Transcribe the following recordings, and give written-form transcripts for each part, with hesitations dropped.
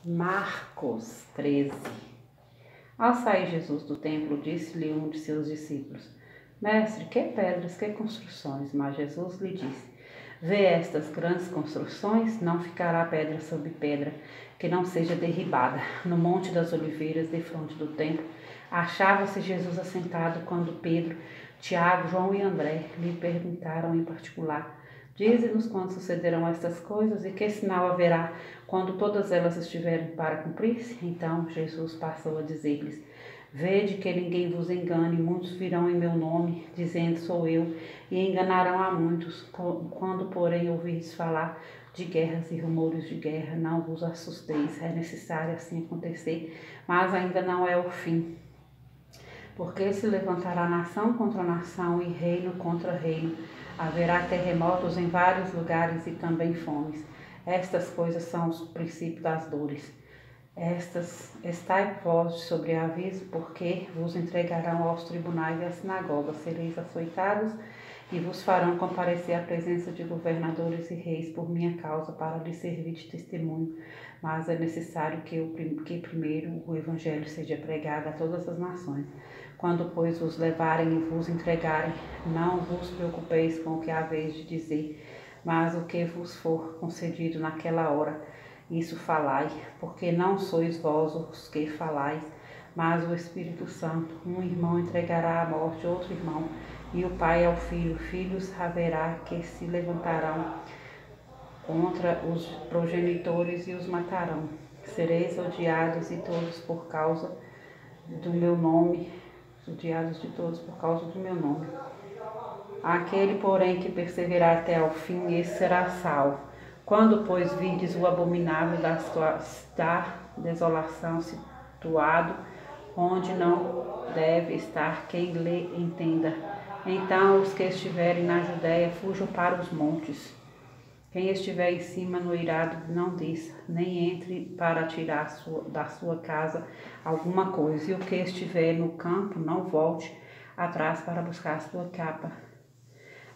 Marcos 13. Ao sair Jesus do templo, disse-lhe um de seus discípulos: Mestre, que pedras, que construções? Mas Jesus lhe disse: Vê estas grandes construções, não ficará pedra sobre pedra, que não seja derribada. No Monte das Oliveiras, defronte do templo, achava-se Jesus assentado quando Pedro, Tiago, João e André lhe perguntaram em particular: Dize-nos quando sucederão estas coisas e que sinal haverá quando todas elas estiverem para cumprir-se? Então Jesus passou a dizer-lhes: Vede que ninguém vos engane, muitos virão em meu nome, dizendo sou eu, e enganarão a muitos. Quando, porém, ouvirdes falar de guerras e rumores de guerra, não vos assusteis, é necessário assim acontecer, mas ainda não é o fim. Porque se levantará nação contra nação e reino contra reino. Haverá terremotos em vários lugares e também fomes. Estas coisas são os princípios das dores. Estai vós sobre aviso, porque vos entregarão aos tribunais e às sinagogas, sereis açoitados e vos farão comparecer à presença de governadores e reis por minha causa, para lhes servir de testemunho. Mas é necessário que primeiro o evangelho seja pregado a todas as nações. Quando, pois, vos levarem e vos entregarem, não vos preocupeis com o que haveis de dizer, mas o que vos for concedido naquela hora, isso falai, porque não sois vós os que falais, mas o Espírito Santo. Um irmão entregará à morte outro irmão, e o pai ao filho. Filhos haverá que se levantarão contra os progenitores e os matarão. Sereis odiados de todos por causa do meu nome, odiados de todos por causa do meu nome. Aquele, porém, que perseverar até ao fim, esse será salvo. Quando, pois, virdes o abominável da desolação situado, onde não deve estar quem lhe entenda, então os que estiverem na Judéia fujam para os montes. Quem estiver em cima no eirado não desça, nem entre para tirar da sua casa alguma coisa, e o que estiver no campo não volte atrás para buscar a sua capa.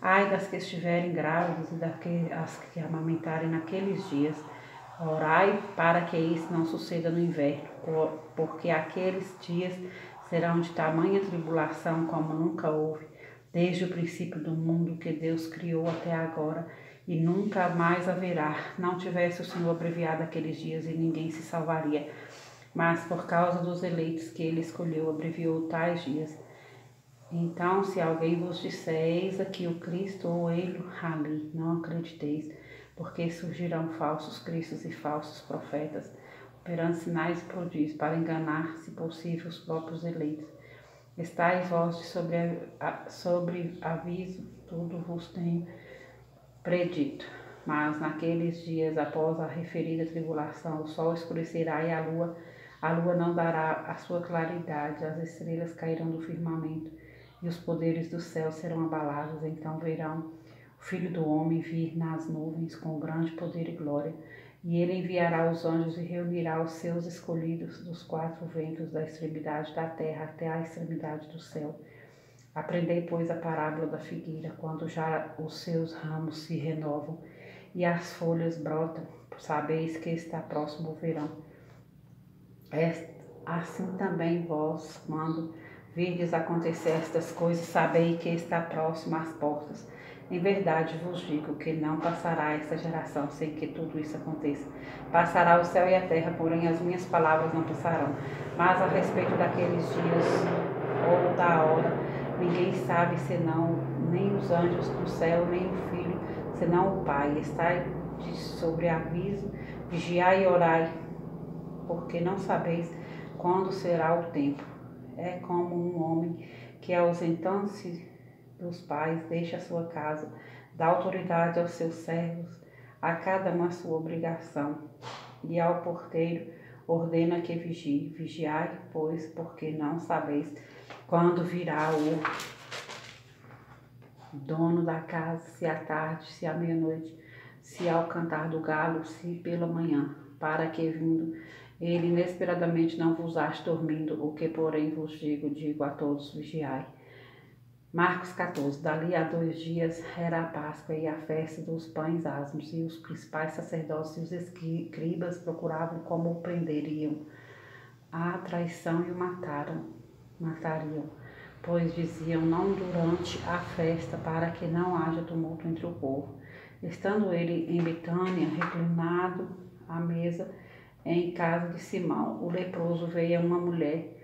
Ai das que estiverem grávidas e as que amamentarem naqueles dias. Orai para que isso não suceda no inverno, porque aqueles dias serão de tamanha tribulação como nunca houve, desde o princípio do mundo que Deus criou até agora, e nunca mais haverá. Não tivesse o Senhor abreviado aqueles dias e ninguém se salvaria, mas por causa dos eleitos que ele escolheu, abreviou tais dias. Então, se alguém vos disser, eis aqui o Cristo, ou ele ali, não acrediteis, porque surgirão falsos cristos e falsos profetas, operando sinais e prodígios para enganar, se possível, os próprios eleitos. Estais vós sobre aviso, tudo vos tenho predito. Mas naqueles dias, após a referida tribulação, o sol escurecerá e a lua não dará a sua claridade, as estrelas cairão do firmamento, e os poderes do céu serão abalados. Então verão o Filho do Homem vir nas nuvens com grande poder e glória, e ele enviará os anjos e reunirá os seus escolhidos dos quatro ventos, da extremidade da terra até a extremidade do céu. Aprendei, pois, a parábola da figueira. Quando já os seus ramos se renovam e as folhas brotam, sabeis que está próximo o verão. Assim também vós, quando virdes acontecer estas coisas, sabei que está próximo às portas. Em verdade vos digo que não passará esta geração sem que tudo isso aconteça. Passará o céu e a terra, porém as minhas palavras não passarão. Mas a respeito daqueles dias ou da hora, ninguém sabe senão nem os anjos do céu, nem o Filho, senão o Pai. Estai de sobreaviso, vigiai e orai, porque não sabeis quando será o tempo. É como um homem que, ausentando-se dos pais, deixa a sua casa, dá autoridade aos seus servos, a cada um a sua obrigação, e ao porteiro ordena que vigie. Vigiai, pois, porque não sabeis quando virá o dono da casa, se à tarde, se à meia-noite, se ao cantar do galo, se pela manhã, para que, vindo ele inesperadamente, não vos ache dormindo. O que, porém, vos digo a todos: vigiai. Marcos 14. Dali a 2 dias era a Páscoa e a festa dos pães asmos, e os principais sacerdotes e os escribas procuravam como o prenderiam à traição e o matariam, pois diziam: não durante a festa, para que não haja tumulto entre o povo. Estando ele em Betânia, reclinado à mesa em casa de Simão, o leproso, veio uma mulher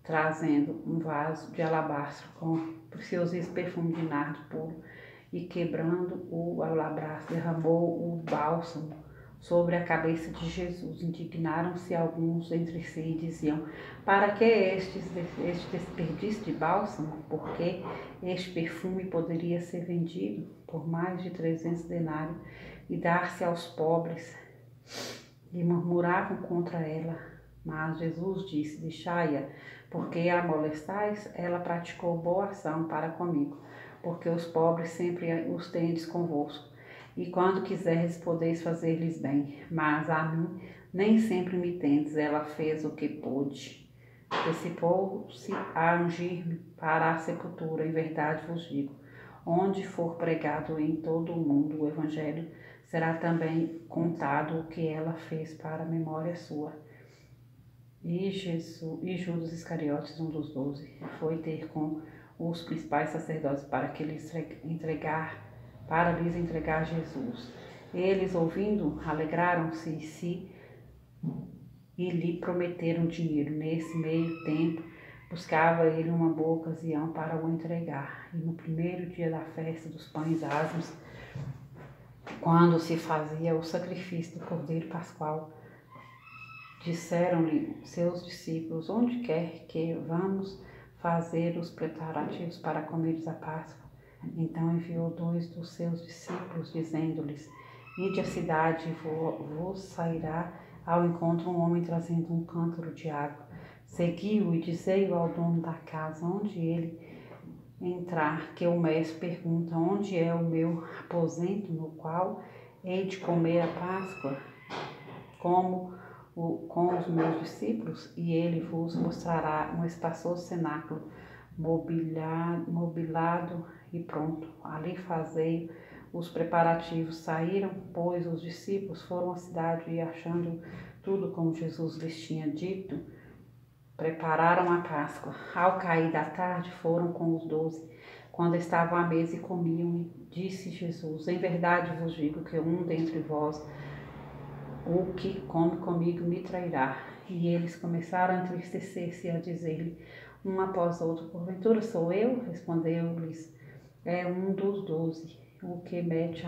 trazendo um vaso de alabastro com preciosíssimo perfume de nardo puro, e quebrando o alabastro, derramou o bálsamo sobre a cabeça de Jesus. Indignaram-se alguns entre si e diziam: para que este desperdício de bálsamo? Porque este perfume poderia ser vendido por mais de 300 denários e dar-se aos pobres. E murmuravam contra ela. Mas Jesus disse: deixai-a, porque a molestais. Ela praticou boa ação para comigo, porque os pobres sempre os tendes convosco, e quando quiserdes podeis fazer-lhes bem, mas a mim nem sempre me tendes. Ela fez o que pôde. Antecipou-se a ungir-me para a sepultura. Em verdade vos digo, onde for pregado em todo o mundo o evangelho, será também contado o que ela fez para a memória sua. E Judas Iscariotes, um dos 12, foi ter com os principais sacerdotes para lhes entregar Jesus. Eles, ouvindo, alegraram-se e lhe prometeram dinheiro. Nesse meio tempo, buscava ele uma boa ocasião para o entregar. E no primeiro dia da festa dos pães asmos, quando se fazia o sacrifício do cordeiro pascual, disseram-lhe seus discípulos: onde quer que vamos fazer os preparativos para comeres a Páscoa? Então enviou 2 dos seus discípulos, dizendo-lhes: ide à cidade, e vos sairá ao encontro um homem trazendo um cântaro de água. Segui-o e dizei-o ao dono da casa, onde ele entrar, que o mestre pergunta: onde é o meu aposento, no qual hei de comer a Páscoa com os meus discípulos? E ele vos mostrará um espaçoso cenáculo mobilado e pronto. Ali fazei os preparativos. Saíram, pois, os discípulos, foram à cidade e, achando tudo como Jesus lhes tinha dito, prepararam a Páscoa. Ao cair da tarde, foram com os 12. Quando estavam à mesa e comiam, disse Jesus: em verdade vos digo que um dentre vós, o que come comigo, me trairá. E eles começaram a entristecer-se e a dizer-lhe um após outro: porventura sou eu? Respondeu-lhes: é um dos 12, o que mete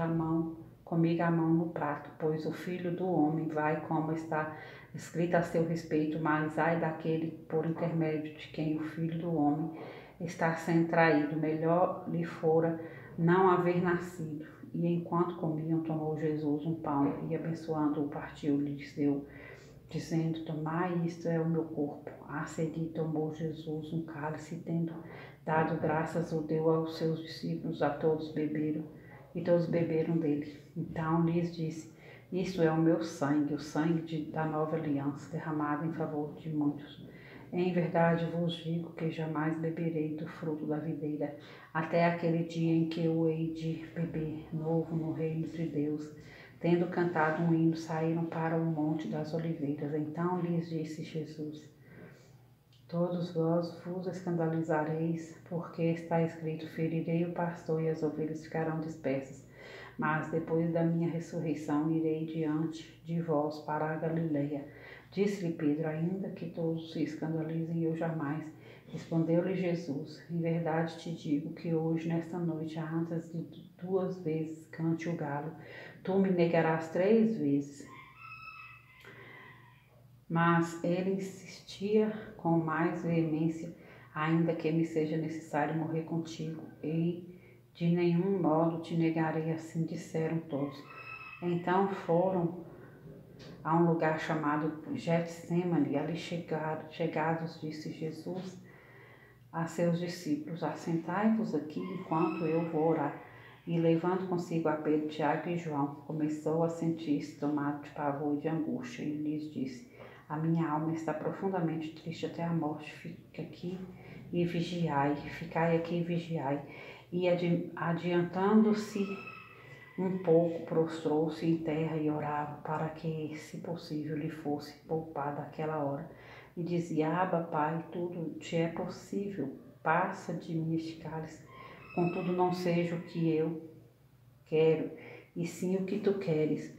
comigo a mão no prato. Pois o Filho do Homem vai como está escrito a seu respeito, mas ai daquele por intermédio de quem o Filho do Homem está sendo traído. Melhor lhe fora não haver nascido. E enquanto comiam, tomou Jesus um pão e, abençoando-o, partiu-lhes deu, dizendo: tomai, isto é o meu corpo. A seguir tomou Jesus um cálice, tendo dado graças, o deu aos seus discípulos, a todos beberam, e todos beberam dele. Então lhes disse: isto é o meu sangue, o sangue da nova aliança, derramado em favor de muitos. Em verdade vos digo que jamais beberei do fruto da videira, até aquele dia em que eu hei de beber novo no reino de Deus. Tendo cantado um hino, saíram para o Monte das Oliveiras. Então lhes disse Jesus: todos vós vos escandalizareis, porque está escrito: ferirei o pastor e as ovelhas ficarão dispersas. Mas depois da minha ressurreição irei diante de vós para a Galileia. Disse-lhe Pedro: ainda que todos se escandalizem, eu jamais. Respondeu-lhe Jesus: em verdade te digo que hoje, nesta noite, antes de 2 vezes cante o galo, tu me negarás 3 vezes. Mas ele insistia com mais veemência: ainda que me seja necessário morrer contigo, e de nenhum modo te negarei. Assim disseram todos. Então foram a um lugar chamado Getsêmani. Ali chegados, disse Jesus a seus discípulos: assentai-vos aqui enquanto eu vou orar. E levando consigo a Pedro, Tiago e João, começou a sentir-se tomado de pavor e de angústia, e lhes disse: a minha alma está profundamente triste até a morte. Fique aqui e vigiai, ficai aqui e vigiai. E adiantando-se um pouco, prostrou-se em terra e orava para que, se possível, lhe fosse poupada aquela hora. E dizia: Abba, Pai, tudo te é possível, passa de mim este cálice. Contudo, não seja o que eu quero, e sim o que tu queres.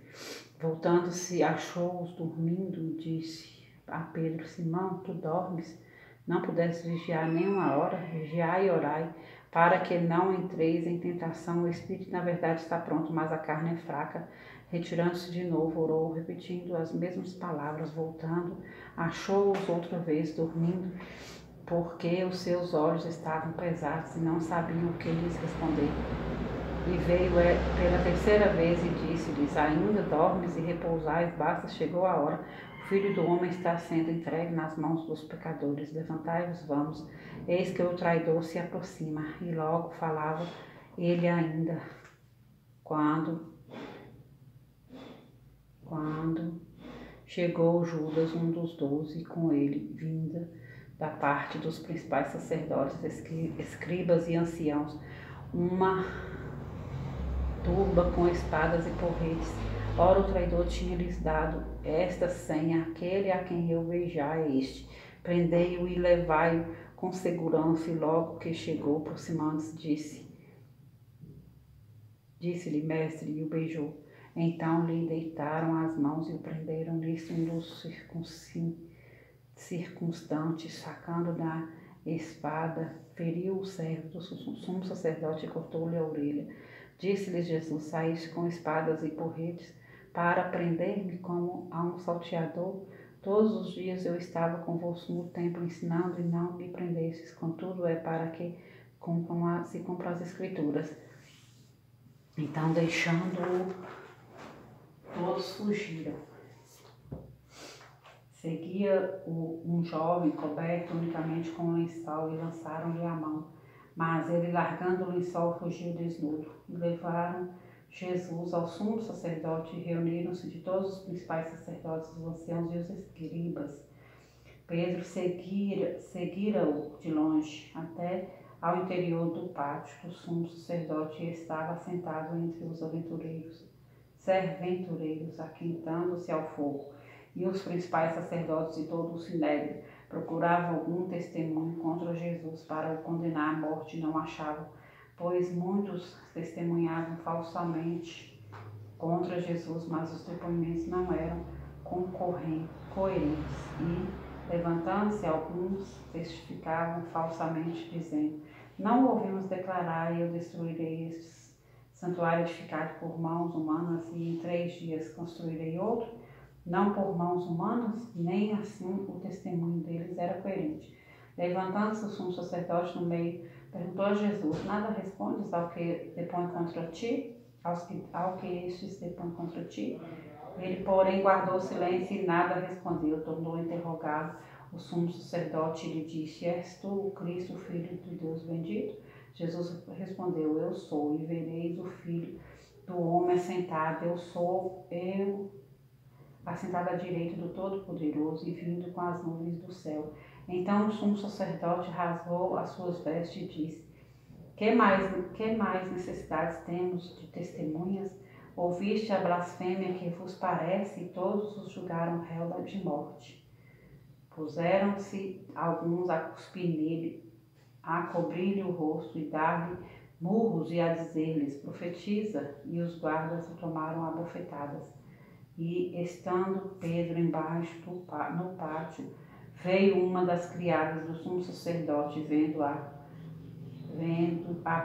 Voltando-se, achou-os dormindo, disse a Pedro: Simão, tu dormes? Não pudeste vigiar nem uma hora? Vigiai e orai, para que não entreis em tentação. O espírito, na verdade, está pronto, mas a carne é fraca. Retirando-se de novo, orou, repetindo as mesmas palavras. Voltando, achou-os outra vez dormindo, porque os seus olhos estavam pesados e não sabiam o que lhes responder. E veio pela terceira vez e disse-lhes: Ainda dormes e repousais? Basta, chegou a hora. O Filho do Homem está sendo entregue nas mãos dos pecadores. Levantai-vos, vamos. Eis que o traidor se aproxima. E logo falava ele ainda, quando chegou Judas, um dos 12, e com ele, vinda da parte dos principais sacerdotes, escribas e anciãos, uma turba com espadas e porretes. Ora, o traidor tinha-lhes dado esta senha: aquele a quem eu beijar é este. Prendei-o e levai-o com segurança. E logo que chegou, aproximando-se, disse-lhe: Mestre, e o beijou. Então lhe deitaram as mãos e o prenderam. Nisso, um dos circunstantes, sacando da espada, feriu o servo do sumo sacerdote e cortou-lhe a orelha. Disse-lhes Jesus: Saíste com espadas e porretes para prender-me como a um salteador? Todos os dias eu estava convosco no templo ensinando e não me prendestes. Contudo, é para que se cumpram as Escrituras. Então, deixando-o, todos fugiram. Seguia um jovem coberto unicamente com um lençol e lançaram-lhe a mão. Mas ele, largando o lençol, fugiu desnudo. E levaram Jesus ao sumo sacerdote e reuniram-se de todos os principais sacerdotes, os anciãos e os escribas. Pedro seguira-o de longe até ao interior do pátio do sumo sacerdote e estava sentado entre os serventureiros, aquentando-se ao fogo. E os principais sacerdotes e todo o sinédrio procuravam algum testemunho contra Jesus para o condenar à morte, não achavam, pois muitos testemunhavam falsamente contra Jesus, mas os depoimentos não eram coerentes. E, levantando-se alguns, testificavam falsamente, dizendo: Não ouvimos declarar: eu destruirei este santuário edificado por mãos humanas e em 3 dias construirei outro? Não por mãos humanas, nem assim o testemunho deles era coerente. Levantando-se o sumo sacerdote no meio, perguntou a Jesus: Nada respondes ao que depõe contra ti? Ao que estes depõem contra ti? Ele, porém, guardou silêncio e nada respondeu. Tornou a interrogá-lo o sumo sacerdote e lhe disse: És tu o Cristo, o Filho de Deus bendito? Jesus respondeu: Eu sou, e vereis o Filho do Homem assentado. Assentado à direita do Todo-Poderoso e vindo com as nuvens do céu. Então o sumo sacerdote rasgou as suas vestes e disse: Que mais necessidades temos de testemunhas? Ouviste a blasfêmia que vos parece? E todos os julgaram réu de morte. Puseram-se alguns a cuspir nele, a cobrir-lhe o rosto e dar-lhe murros e a dizer-lhes: Profetiza! E os guardas o tomaram a bofetadas. E, estando Pedro embaixo no pátio, veio uma das criadas do sumo sacerdote, vendo a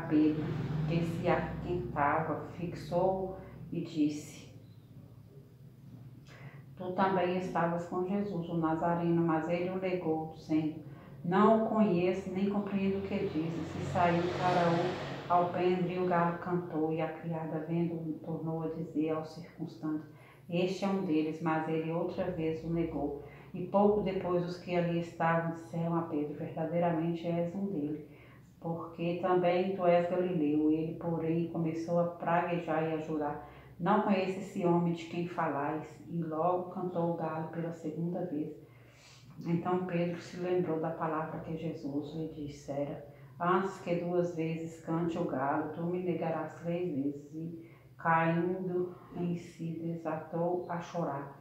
Pedro, que se aquentava, fixou e disse: Tu também estavas com Jesus, o Nazareno. Mas ele o negou, dizendo: Não o conheço, nem compreendo o que dizes. E saiu para o alpendre, e o galo cantou. E a criada, vendo-o, tornou a dizer aos circunstantes: Este é um deles. Mas ele outra vez o negou. E pouco depois os que ali estavam disseram a Pedro: Verdadeiramente és um deles, porque também tu és galileu. Ele, porém, começou a praguejar e a jurar: Não conheço esse homem de quem falais. E logo cantou o galo pela segunda vez. Então Pedro se lembrou da palavra que Jesus lhe dissera: antes que 2 vezes cante o galo, tu me negarás 3 vezes. E, caindo em si, desatou a chorar.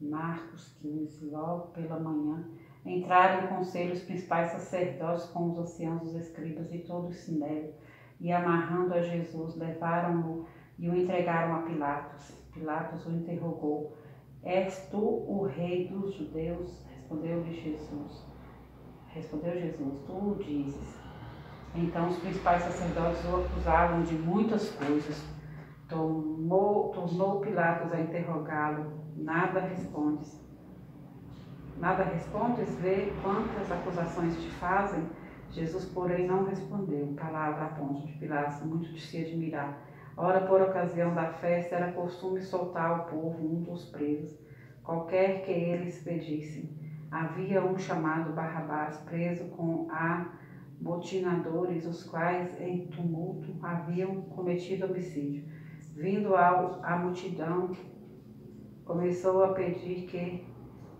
Marcos 15. Logo pela manhã, entraram em conselho os principais sacerdotes com os anciãos, os escribas e todo o sinédrio, e amarrando a Jesus, levaram-no e o entregaram a Pilatos. Pilatos o interrogou: és tu o rei dos judeus? Respondeu Jesus, tu o dizes. Então os principais sacerdotes o acusavam de muitas coisas. Tornou Pilatos a interrogá-lo: nada respondes? Vê quantas acusações te fazem? Jesus, porém, não respondeu palavra a ponto de Pilatos muito de se admirar. Ora, por ocasião da festa, era costume soltar ao povo um dos presos, qualquer que eles pedissem. Havia um chamado Barrabás, preso com amotinadores, os quais em tumulto haviam cometido homicídio. Vindo a multidão, começou a pedir que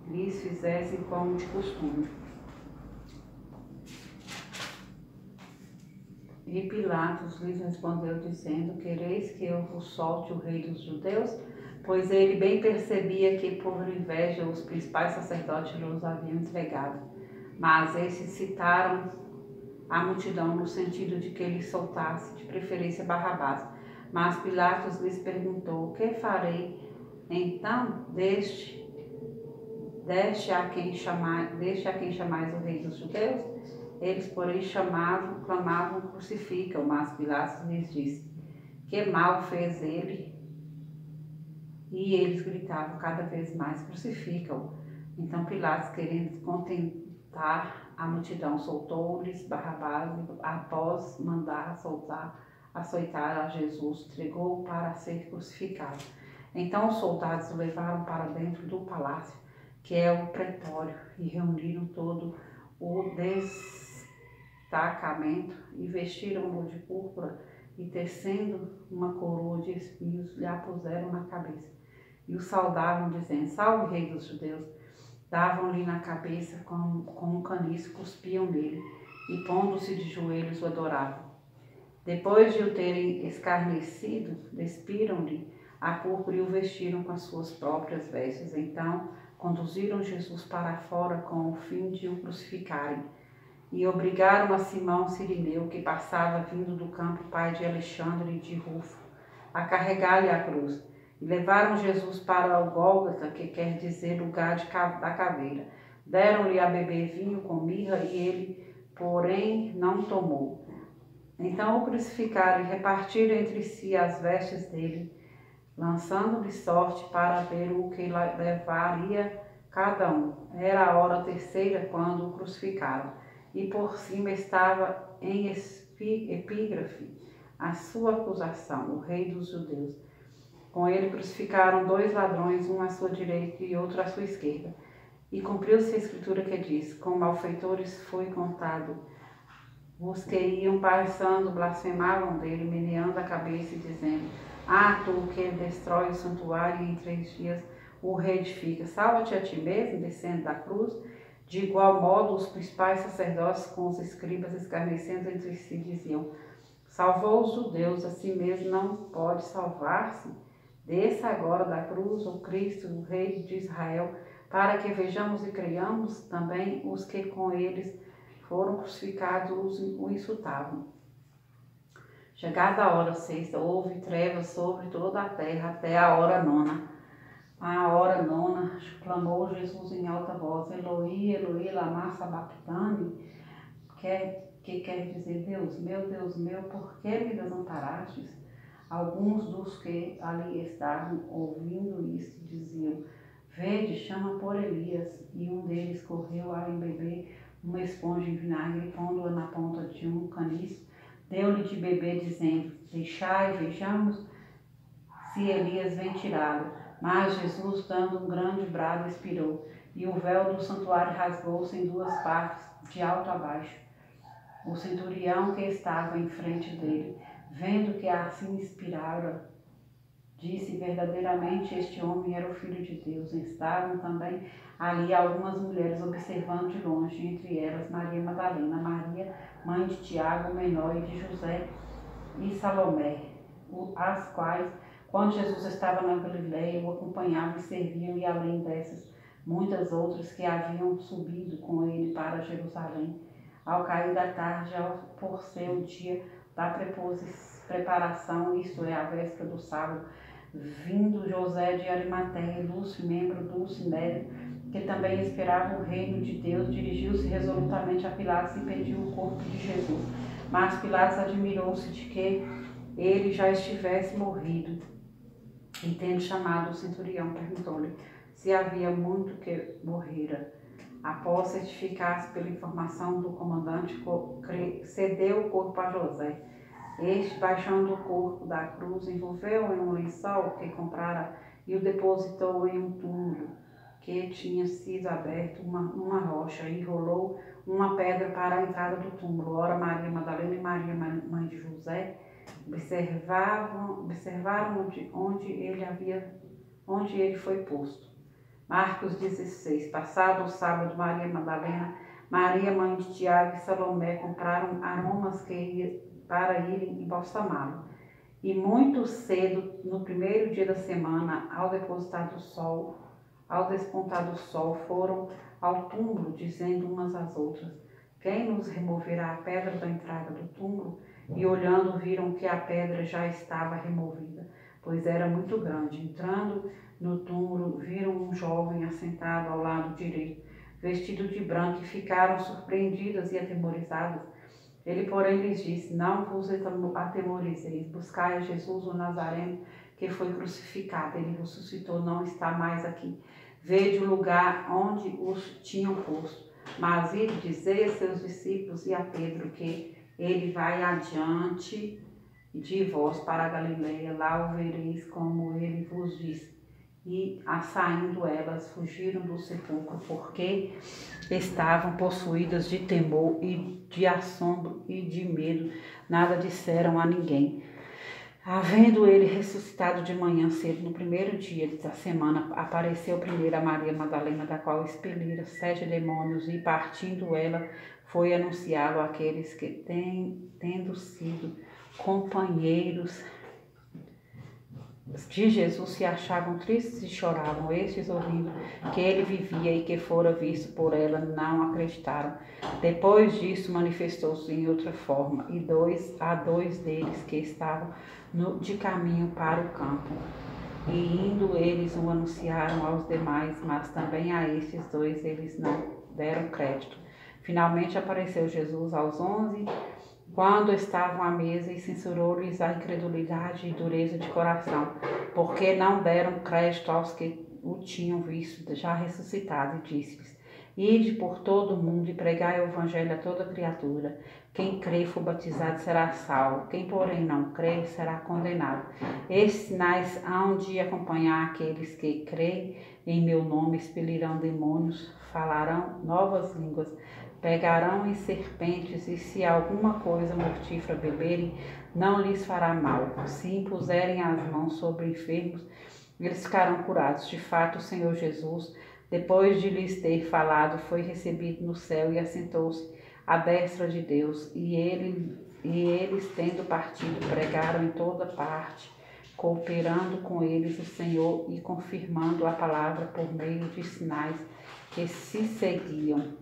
lhes fizessem como de costume. E Pilatos lhes respondeu, dizendo: quereis que eu vos solte o rei dos judeus? Pois ele bem percebia que por inveja os principais sacerdotes os haviam entregado. Mas esses citaram a multidão no sentido de que ele soltasse, de preferência, Barrabás. Mas Pilatos lhes perguntou: o que farei então deste a quem chamais o rei dos judeus? Eles, porém, clamavam, crucificam. Mas Pilatos lhes disse: que mal fez ele? E eles gritavam cada vez mais: crucificam. Então Pilatos, querendo contentar a multidão, soltou-lhes Barrabás e, após mandar açoitar a Jesus, entregou-o para ser crucificado. Então os soldados o levaram para dentro do palácio, que é o pretório, e reuniram todo o destacamento e vestiram-no de púrpura e, tecendo uma coroa de espinhos, lhe a puseram na cabeça. E o saudavam, dizendo: salve, rei dos judeus! Davam-lhe na cabeça com um caniço, cuspiam nele e, pondo-se de joelhos, o adoravam. Depois de o terem escarnecido, despiram-lhe a púrpura e o vestiram com as suas próprias vestes. Então conduziram Jesus para fora com o fim de o crucificarem. E obrigaram a Simão Cirineu, que passava vindo do campo, pai de Alexandre e de Rufo, a carregar-lhe a cruz. E levaram Jesus para o Gólgota, que quer dizer lugar da caveira. Deram-lhe a beber vinho com mirra, e ele, porém, não tomou. Então o crucificaram e repartiram entre si as vestes dele, lançando-lhe sorte para ver o que levaria cada um. Era a hora terceira quando o crucificaram, e por cima estava em epígrafe a sua acusação: o rei dos judeus. Com ele crucificaram 2 ladrões, um à sua direita e outro à sua esquerda. E cumpriu-se a escritura que diz: com malfeitores foi contado. Os que iam passando blasfemavam dele, meneando a cabeça e dizendo: tu que destrói o santuário e em 3 dias o reedifica, salva-te a ti mesmo, descendo da cruz. De igual modo, os principais sacerdotes com os escribas, escarnecendo entre si, diziam: salvou os judeus, a si mesmo não pode salvar-se. Desça agora da cruz o Cristo, o Rei de Israel, para que vejamos e creiamos. Também os que com eles foram crucificados o insultavam. Chegada a hora 6ª, houve trevas sobre toda a terra até a hora 9ª. À hora 9ª, clamou Jesus em alta voz: Eloi, Eloi, lama sabachthani, que quer dizer: Deus meu, por que me desamparastes? Alguns dos que ali estavam, ouvindo isto, diziam: vede, chama por Elias. E um deles correu a embeber uma esponja em vinagre, pondo-a na ponta de um caniço, deu-lhe de beber, dizendo: deixai, vejamos se Elias vem tirá-lo. Mas Jesus, dando um grande brado, expirou, e o véu do santuário rasgou-se em 2 partes, de alto a baixo. O centurião que estava em frente dele, vendo que assim expirara, disse: verdadeiramente este homem era o Filho de Deus. Estavam também ali algumas mulheres observando de longe, entre elas Maria Madalena, Maria, mãe de Tiago, o menor, e de José e Salomé, as quais, quando Jesus estava na Galileia, o acompanhavam e serviam, e além dessas, muitas outras que haviam subido com ele para Jerusalém. Ao cair da tarde, por ser o dia da preparação, isto é, a véspera do sábado, vindo José de Arimateia, Lúcio, membro do Sinédrio, que também esperava o reino de Deus, dirigiu-se resolutamente a Pilatos e pediu o corpo de Jesus. Mas Pilatos admirou-se de que ele já estivesse morrido, e tendo chamado o centurião, perguntou-lhe se havia muito que morrera. Após certificar-se pela informação do comandante, cedeu o corpo a José. Este, baixando o corpo da cruz, envolveu-o em um lençol que comprara e o depositou em um túmulo que tinha sido aberto numa rocha, e rolou uma pedra para a entrada do túmulo. Ora, Maria Madalena e Maria, mãe de José, observaram onde ele foi posto. Marcos 16. Passado o sábado, Maria Madalena, Maria, mãe de Tiago e Salomé compraram aromas para irem embalsamá-lo. E muito cedo, no primeiro dia da semana, ao despontar do sol, foram ao túmulo, dizendo umas às outras: quem nos removerá a pedra da entrada do túmulo? E olhando, viram que a pedra já estava removida, pois era muito grande. Entrando no túmulo, viram um jovem assentado ao lado direito, vestido de branco, e ficaram surpreendidas e atemorizadas. Ele, porém, lhes disse: não vos atemorizeis, buscai a Jesus o Nazareno, que foi crucificado. Ele ressuscitou, não está mais aqui. Vede o lugar onde os tinham posto. Mas ide, dizei a seus discípulos e a Pedro que ele vai adiante de vós para a Galileia, lá o vereis como ele vos disse. E, saindo elas, fugiram do sepulcro, porque estavam possuídas de temor e de assombro e de medo. Nada disseram a ninguém. Havendo ele ressuscitado de manhã cedo, no primeiro dia da semana, apareceu primeiro a Maria Madalena, da qual expelira 7 demônios, e partindo ela, foi anunciá-lo àqueles que, tendo sido companheiros de Jesus, se achavam tristes e choravam. Estes, ouvindo que ele vivia e que fora visto por ela, não acreditaram. Depois disso, manifestou-se em outra forma, e a dois deles que estavam de caminho para o campo. E indo eles o anunciaram aos demais, mas também a estes dois eles não deram crédito. Finalmente apareceu Jesus aos 11, quando estavam à mesa, e censurou-lhes a incredulidade e dureza de coração, porque não deram crédito aos que o tinham visto já ressuscitado, e disse-lhes: ide por todo o mundo e pregai o evangelho a toda criatura. Quem crê e for batizado será salvo, quem porém não crê será condenado. Estes sinais hão de acompanhar aqueles que creem em meu nome: expelirão demônios, falarão novas línguas, pegarão em serpentes, e se alguma coisa mortífera beberem, não lhes fará mal. Se impuserem as mãos sobre enfermos, eles ficarão curados. De fato, o Senhor Jesus, depois de lhes ter falado, foi recebido no céu e assentou-se à destra de Deus. E eles, tendo partido, pregaram em toda parte, cooperando com eles o Senhor e confirmando a palavra por meio de sinais que se seguiam.